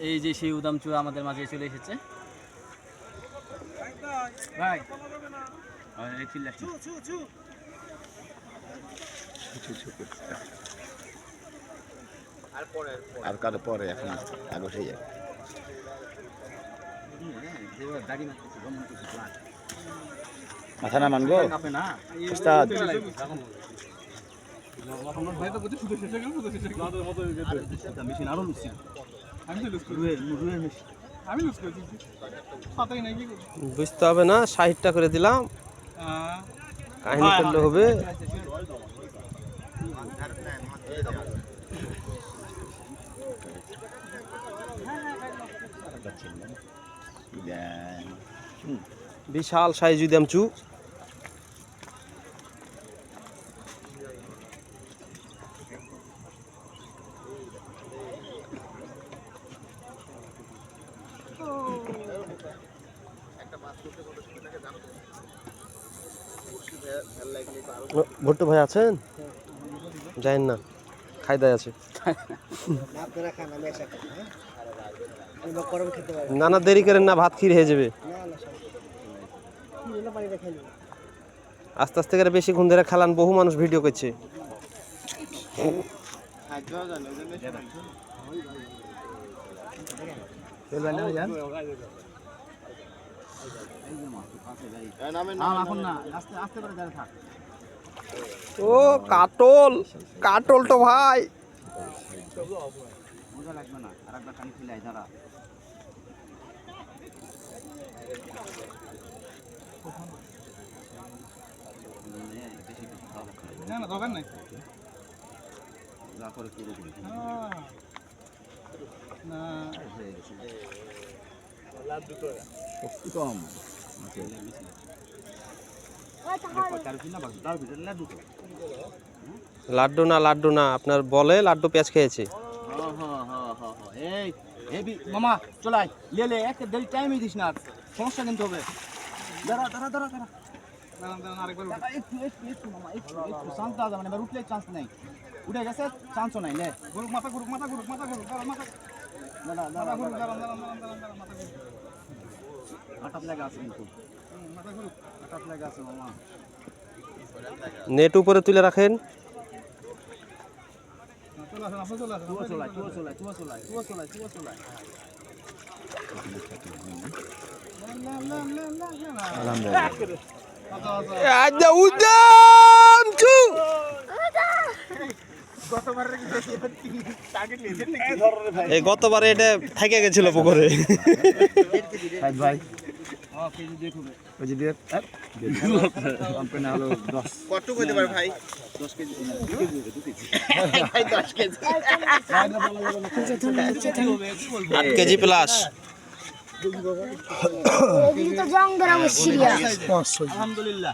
এই যে সেই উদাম চূড়া আমাদের মাঝে চলে এসেছে ভাই। আর কার পরে এখন আগে উঠে যায় মাথা না মানবো উস্তাদ বুঝতে হবে না, 60টা করে দিলাম, কাহিনী করলে হবে। বিশাল সাইজ উদাম চু। ভুট্টু ভাই আছেন? যাইন না, খাইদায় আছে। না না দেরি করেন না, ভাত ক্ষীর হয়ে যাবে। আস্তে আস্তে করে বেশি ঘুম ধরে খেলান, বহু মানুষ ভিডিও করছে। ও কাটল, কাটল তো ভাই লাড্ডু না, লাড্ডু না, আপনার বলে লাড্ডু পেঁয়াজ খেয়েছে। মামা চলাই লে একটা দেরি টাইমই দিস না, সমস্যা কিন্তু হবে। দাঁড়া দাঁড়া দাঁড়া দাঁড়া চান্স দেওয়া যাবে না, এবার উঠলে চান্স নেই, উঠে গেছে চান্সও নাই। লে গুরুক মাথা গুরুক মাথা গুরুক মাথা গুরুক দাঁড়া মাথা দাঁড়া দাঁড়া গুরুক দাঁড়া দাঁড়া দাঁড়া মাথা গুরুক আটাপ লাগা আছে কিন্তু মাথা গুরুক আটাপ লাগা আছে মামা। নেট উপরে তুলে রাখেন। গতবারে এটা থেকে গেছিল পুকুরে। ভাই কত কইতে পারে ভাই? 10 কেজি 8 কেজি প্লাস। আলহামদুলিল্লাহ।